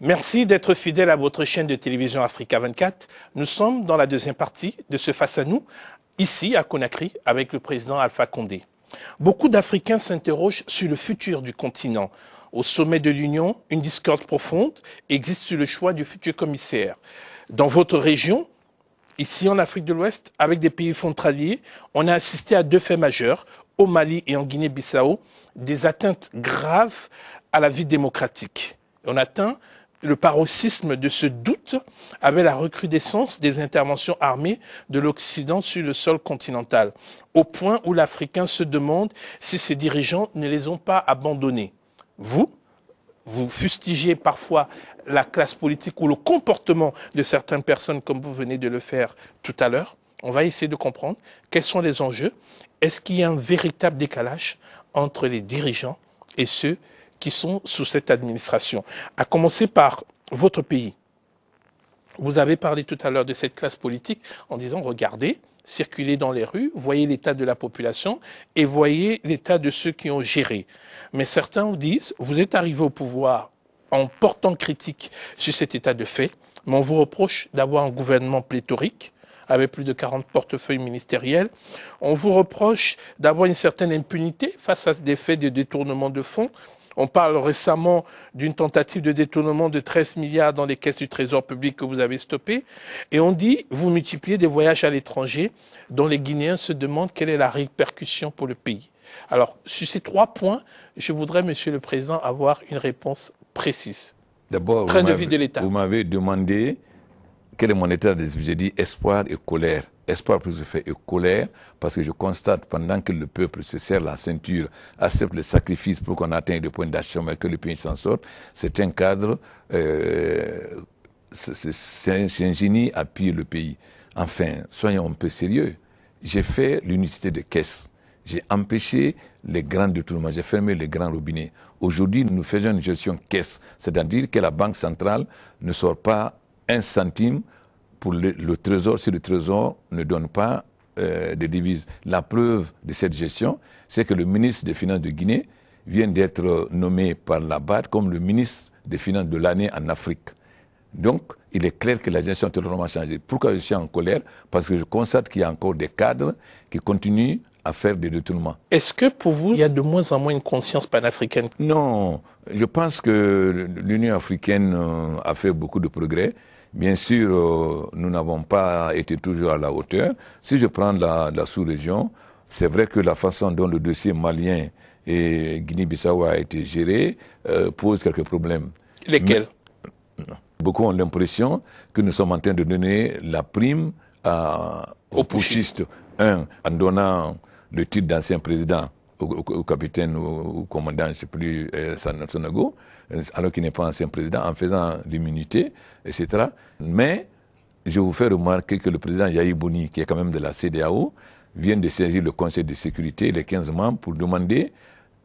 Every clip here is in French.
Merci d'être fidèle à votre chaîne de télévision Africa 24. Nous sommes dans la deuxième partie de ce Face à nous, ici à Conakry, avec le président Alpha Condé. Beaucoup d'Africains s'interrogent sur le futur du continent. Au sommet de l'Union, une discorde profonde existe sur le choix du futur commissaire. Dans votre région, ici en Afrique de l'Ouest, avec des pays frontaliers, on a assisté à deux faits majeurs, au Mali et en Guinée-Bissau, des atteintes graves à la vie démocratique. On atteint le paroxysme de ce doute avec la recrudescence des interventions armées de l'Occident sur le sol continental, au point où l'Africain se demande si ses dirigeants ne les ont pas abandonnés. Vous fustigez parfois la classe politique ou le comportement de certaines personnes comme vous venez de le faire tout à l'heure. On va essayer de comprendre quels sont les enjeux. Est-ce qu'il y a un véritable décalage entre les dirigeants et ceux qui sont sous cette administration? À commencer par votre pays. Vous avez parlé tout à l'heure de cette classe politique en disant, regardez, circulez dans les rues, voyez l'état de la population et voyez l'état de ceux qui ont géré. Mais certains vous disent, vous êtes arrivé au pouvoir en portant critique sur cet état de fait, mais on vous reproche d'avoir un gouvernement pléthorique, avec plus de 40 portefeuilles ministériels. On vous reproche d'avoir une certaine impunité face à des faits de détournement de fonds. On parle récemment d'une tentative de détournement de 13 milliards dans les caisses du Trésor public que vous avez stoppé. Et on dit, vous multipliez des voyages à l'étranger dont les Guinéens se demandent quelle est la répercussion pour le pays. Alors, sur ces trois points, je voudrais, Monsieur le Président, avoir une réponse précise. D'abord, vous m'avez demandé quel est mon état d'esprit. J'ai dit espoir et colère. Espoir plus de fait et colère, parce que je constate pendant que le peuple se serre la ceinture, accepte le sacrifice pour qu'on atteigne le point d'action et que le pays s'en sorte, c'est un cadre, c'est un génie à piller le pays. Enfin, soyons un peu sérieux. J'ai fait l'unicité de caisse. J'ai empêché les grands détournements, j'ai fermé les grands robinets. Aujourd'hui, nous faisons une gestion caisse, c'est-à-dire que la Banque centrale ne sort pas un centime pour le trésor si le trésor ne donne pas de devises. La preuve de cette gestion, c'est que le ministre des Finances de Guinée vient d'être nommé par la BAD comme le ministre des Finances de l'année en Afrique. Donc, il est clair que la gestion a totalement changé. Pourquoi je suis en colère? Parce que je constate qu'il y a encore des cadres qui continuent à faire des détournements. Est-ce que pour vous, il y a de moins en moins une conscience panafricaine? Non, je pense que l'Union africaine a fait beaucoup de progrès. Bien sûr, nous n'avons pas été toujours à la hauteur. Si je prends la sous-région, c'est vrai que la façon dont le dossier malien et Guinée-Bissau a été géré pose quelques problèmes. Lesquels? Beaucoup ont l'impression que nous sommes en train de donner la prime aux putschistes. En donnant le titre d'ancien président au capitaine ou au commandant, je ne sais plus, Sanogo, alors qu'il n'est pas ancien président, en faisant l'immunité, etc. Mais je vous fais remarquer que le président Yahi Bouni, qui est quand même de la CEDEAO, vient de saisir le Conseil de sécurité, les 15 membres, pour demander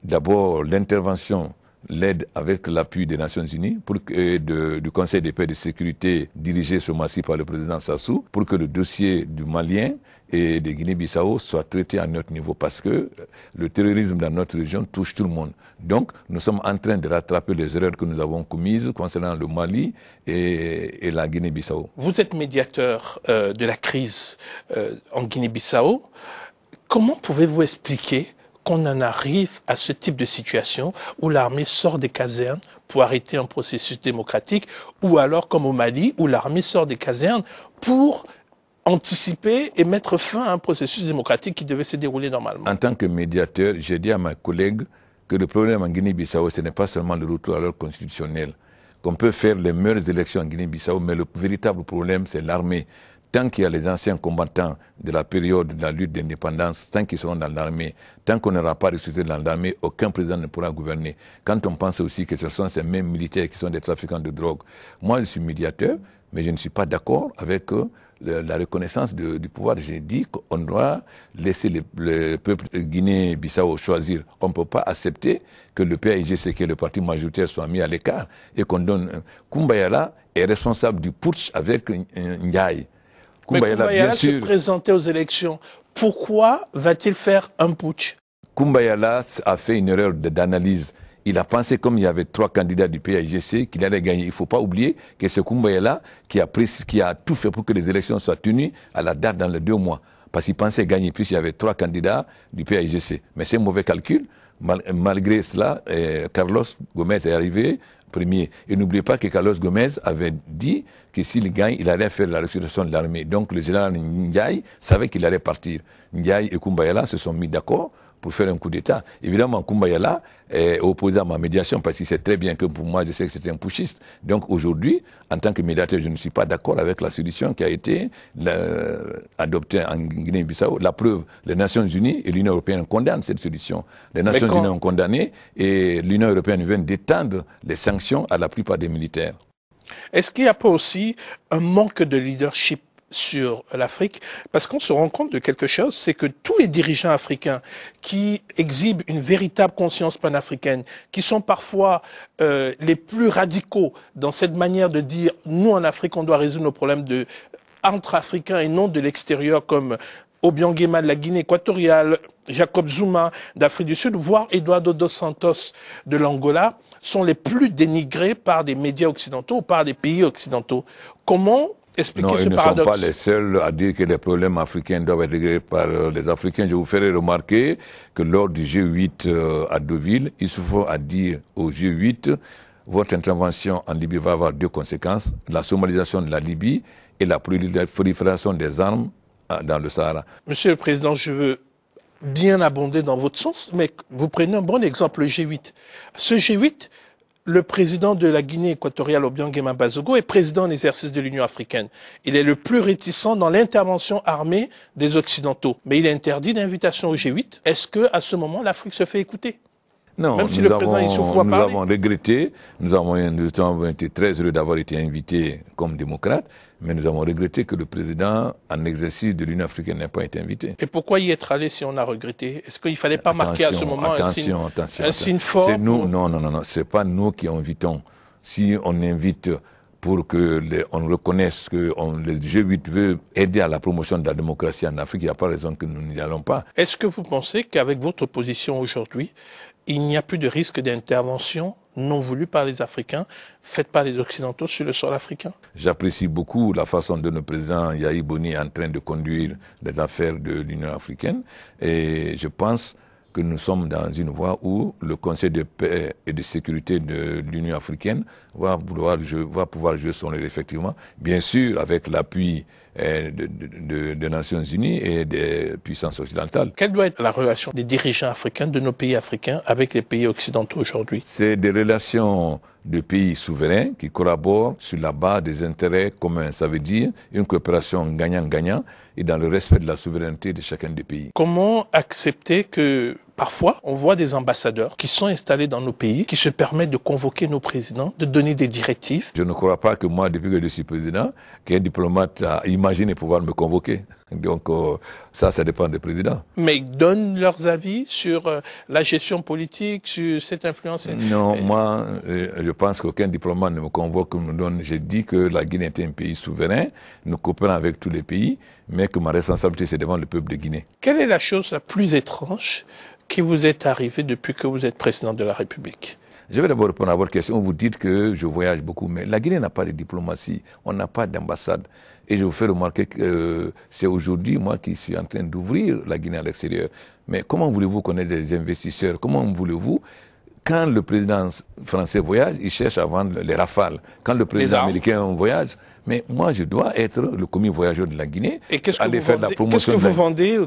d'abord l'intervention, l'aide avec l'appui des Nations Unies du Conseil de paix et de sécurité dirigé ce mois-ci par le président Sassou pour que le dossier du Malien et de Guinée-Bissau soit traité à notre niveau parce que le terrorisme dans notre région touche tout le monde. Donc, nous sommes en train de rattraper les erreurs que nous avons commises concernant le Mali et la Guinée-Bissau. Vous êtes médiateur de la crise en Guinée-Bissau. Comment pouvez-vous expliquer qu'on en arrive à ce type de situation où l'armée sort des casernes pour arrêter un processus démocratique, ou alors comme au Mali, où l'armée sort des casernes pour anticiper et mettre fin à un processus démocratique qui devait se dérouler normalement? En tant que médiateur, j'ai dit à mes collègues que le problème en Guinée-Bissau, ce n'est pas seulement le retour à l'ordre constitutionnel. Qu'on peut faire les meilleures élections en Guinée-Bissau, mais le véritable problème, c'est l'armée. Tant qu'il y a les anciens combattants de la période de la lutte d'indépendance, tant qu'ils seront dans l'armée, tant qu'on n'aura pas ressuscité dans l'armée, aucun président ne pourra gouverner. Quand on pense aussi que ce sont ces mêmes militaires qui sont des trafiquants de drogue. Moi, je suis médiateur, mais je ne suis pas d'accord avec la reconnaissance du pouvoir. J'ai dit qu'on doit laisser le peuple Guinée-Bissau choisir. On ne peut pas accepter que le PAIGC, qui est le parti majoritaire, soit mis à l'écart et qu'on donne... Koumbayala est responsable du putsch avec Ndiaye. Koumbayala se présentait aux élections. Pourquoi va-t-il faire un putsch? Koumbayala a fait une erreur d'analyse. il a pensé, comme il y avait 3 candidats du PAIGC, qu'il allait gagner. Il ne faut pas oublier que c'est Koumbayala qui a tout fait pour que les élections soient tenues à la date dans les 2 mois. Parce qu'il pensait gagner, puisqu'il y avait 3 candidats du PAIGC. Mais c'est un mauvais calcul. Malgré cela, Carlos Gomez est arrivé premier. Et n'oubliez pas que Carlos Gomez avait dit que s'il gagne, il allait faire la restitution de l'armée. Donc le général Ndiaye savait qu'il allait partir. Ndiaye et Koumbayala se sont mis d'accord pour faire un coup d'État. Évidemment, Koumbayala est opposé à ma médiation parce qu'il sait très bien que pour moi, je sais que c'est un putschiste. Donc aujourd'hui, en tant que médiateur, je ne suis pas d'accord avec la solution qui a été adoptée en Guinée-Bissau. La preuve, les Nations Unies et l'Union européenne condamnent cette solution. Les Nations Unies ont condamné et l'Union européenne vient d'étendre les sanctions à la plupart des militaires. Est-ce qu'il n'y a pas aussi un manque de leadership sur l'Afrique, parce qu'on se rend compte de quelque chose, c'est que tous les dirigeants africains qui exhibent une véritable conscience panafricaine, qui sont parfois les plus radicaux dans cette manière de dire nous en Afrique on doit résoudre nos problèmes entre Africains et non de l'extérieur, comme Obiang Nguema de la Guinée équatoriale, Jacob Zuma d'Afrique du Sud, voire Eduardo dos Santos de l'Angola, sont les plus dénigrés par des médias occidentaux ou par des pays occidentaux. Comment expliquer ce paradoxe? Ils ne sont pas les seuls à dire que les problèmes africains doivent être réglés par les Africains. Je vous ferai remarquer que lors du G8 à Deauville, Issoufou a dit au G8, votre intervention en Libye va avoir 2 conséquences, la somalisation de la Libye et la prolifération des armes dans le Sahara. Monsieur le Président, je veux bien abonder dans votre sens, mais vous prenez un bon exemple, le G8. Ce G8, le président de la Guinée équatoriale, Obiang Nguema Bazogo, est président en exercice de l'Union africaine. Il est le plus réticent dans l'intervention armée des Occidentaux. Mais il est interdit d'invitation au G8. Est-ce qu'à ce moment, l'Afrique se fait écouter? Non, même si le président Issoufou a parlé. Nous avons regretté, nous avons été très heureux d'avoir été invités comme démocrates, mais nous avons regretté que le président en exercice de l'Union africaine n'ait pas été invité. Et pourquoi y être allé si on a regretté? Est-ce qu'il ne fallait pas marquer à ce moment un signe fort? Non, c'est pas nous qui invitons. Si on invite pour que on reconnaisse que le G8 veut aider à la promotion de la démocratie en Afrique, il n'y a pas raison que nous n'y allons pas. Est-ce que vous pensez qu'avec votre position aujourd'hui, il n'y a plus de risque d'intervention non voulue par les Africains, faite par les Occidentaux sur le sol africain? J'apprécie beaucoup la façon dont le président Yahi Boni est en train de conduire les affaires de l'Union africaine et je pense que nous sommes dans une voie où le Conseil de paix et de sécurité de l'Union africaine va pouvoir jouer son rôle effectivement, bien sûr avec l'appui des Nations Unies et des puissances occidentales. Quelle doit être la relation des dirigeants africains, de nos pays africains, avec les pays occidentaux aujourd'hui? C'est des relations de pays souverains qui collaborent sur la base des intérêts communs. Ça veut dire une coopération gagnant-gagnant et dans le respect de la souveraineté de chacun des pays. Comment accepter que parfois on voit des ambassadeurs qui sont installés dans nos pays, qui se permettent de convoquer nos présidents, de donner des directives? Je ne crois pas que moi, depuis que je suis président, qu'un diplomate a imaginé pouvoir me convoquer. Donc ça dépend des présidents. Mais ils donnent leurs avis sur la gestion politique, sur cette influence? Non, moi, je pense qu'aucun diplomate ne me convoque, me donne. J'ai dit que la Guinée était un pays souverain, nous coopérons avec tous les pays, mais que ma responsabilité, c'est devant le peuple de Guinée. Quelle est la chose la plus étrange qui vous est arrivée depuis que vous êtes président de la République? Je vais d'abord répondre à votre question. Vous dites que je voyage beaucoup, mais la Guinée n'a pas de diplomatie, on n'a pas d'ambassade. Et je vous fais remarquer que c'est aujourd'hui, moi, qui suis en train d'ouvrir la Guinée à l'extérieur. Mais comment voulez-vous connaître des investisseurs? Comment voulez-vous? Quand le président français voyage, il cherche à vendre les rafales. Quand le président américain voyage, mais moi, je dois être le commis voyageur de la Guinée. Et qu'est-ce que vous vendez?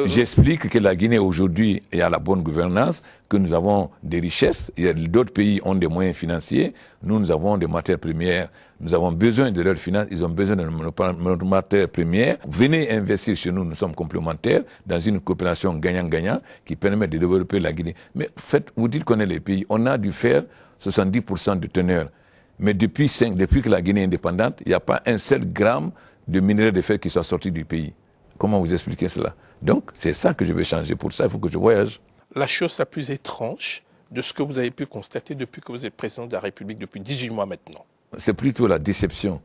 J'explique que la Guinée aujourd'hui est à la bonne gouvernance, que nous avons des richesses. D'autres pays ont des moyens financiers. Nous avons des matières premières. Nous avons besoin de leurs finances. Ils ont besoin de nos matières premières. Venez investir chez nous. Nous sommes complémentaires dans une coopération gagnant-gagnant qui permet de développer la Guinée. Mais vous dites qu'on est les pays. On a dû faire 70% de teneur. Mais depuis que la Guinée est indépendante, il n'y a pas un seul gramme de minerai de fer qui soit sorti du pays. Comment vous expliquez cela? Donc, c'est ça que je vais changer. Pour ça, il faut que je voyage. La chose la plus étrange de ce que vous avez pu constater depuis que vous êtes président de la République, depuis 18 mois maintenant? C'est plutôt la déception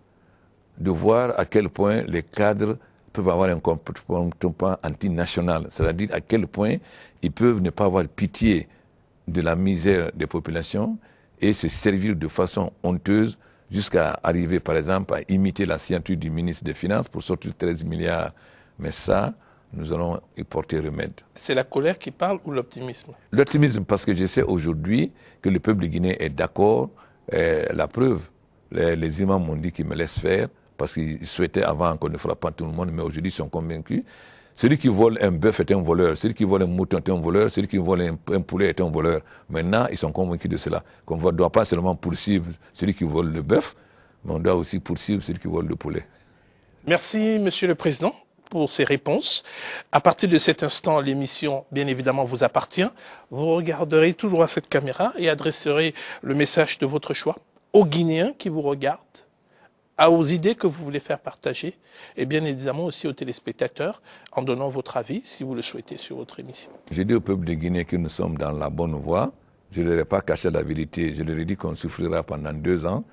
de voir à quel point les cadres peuvent avoir un comportement antinational. C'est-à-dire à quel point ils peuvent ne pas avoir pitié de la misère des populations et se servir de façon honteuse jusqu'à arriver, par exemple, à imiter la signature du ministre des Finances pour sortir 13 milliards. Mais ça, nous allons y porter remède. C'est la colère qui parle ou l'optimisme? L'optimisme, parce que je sais aujourd'hui que le peuple guinéen est d'accord. La preuve, les imams m'ont dit qu'ils me laissent faire, parce qu'ils souhaitaient avant qu'on ne frappe pas tout le monde, mais aujourd'hui ils sont convaincus. Celui qui vole un bœuf est un voleur, celui qui vole un mouton est un voleur, celui qui vole un poulet est un voleur. Maintenant, ils sont convaincus de cela. Qu'on ne doit pas seulement poursuivre celui qui vole le bœuf, mais on doit aussi poursuivre celui qui vole le poulet. Merci, Monsieur le Président, pour ces réponses. À partir de cet instant, l'émission, bien évidemment, vous appartient. Vous regarderez tout droit cette caméra et adresserez le message de votre choix aux Guinéens qui vous regardent, aux idées que vous voulez faire partager, et bien évidemment aussi aux téléspectateurs, en donnant votre avis, si vous le souhaitez, sur votre émission. J'ai dit au peuple de Guinée que nous sommes dans la bonne voie. Je ne leur ai pas caché la vérité. Je leur ai dit qu'on souffrira pendant 2 ans,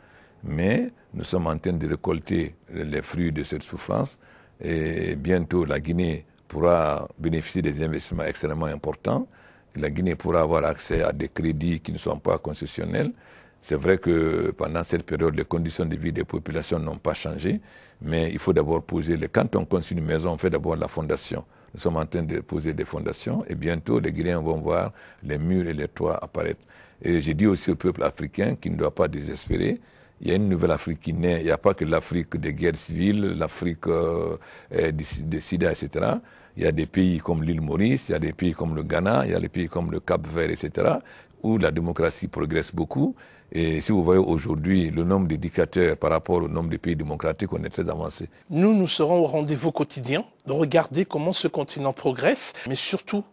mais nous sommes en train de récolter les fruits de cette souffrance. Et bientôt, la Guinée pourra bénéficier des investissements extrêmement importants. La Guinée pourra avoir accès à des crédits qui ne sont pas concessionnels. C'est vrai que pendant cette période, les conditions de vie des populations n'ont pas changé, mais il faut d'abord poser, quand on construit une maison, on fait d'abord la fondation. Nous sommes en train de poser des fondations et bientôt les Guinéens vont voir les murs et les toits apparaître. Et j'ai dit aussi au peuple africain qu'il ne doit pas désespérer. Il y a une nouvelle Afrique qui naît. Il n'y a pas que l'Afrique des guerres civiles, l'Afrique des sida, etc. Il y a des pays comme l'île Maurice, il y a des pays comme le Ghana, il y a des pays comme le Cap-Vert, etc., où la démocratie progresse beaucoup. Et si vous voyez aujourd'hui le nombre d'éducateurs par rapport au nombre de pays démocratiques, on est très avancé. Nous serons au rendez-vous quotidien de regarder comment ce continent progresse, mais surtout,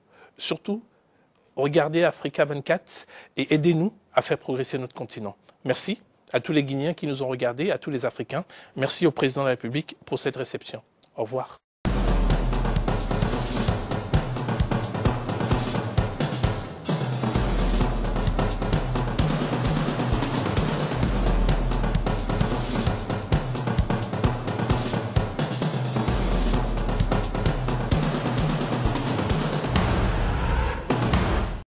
regardez Africa 24 et aidez-nous à faire progresser notre continent. Merci à tous les Guinéens qui nous ont regardés, à tous les Africains. Merci au Président de la République pour cette réception. Au revoir.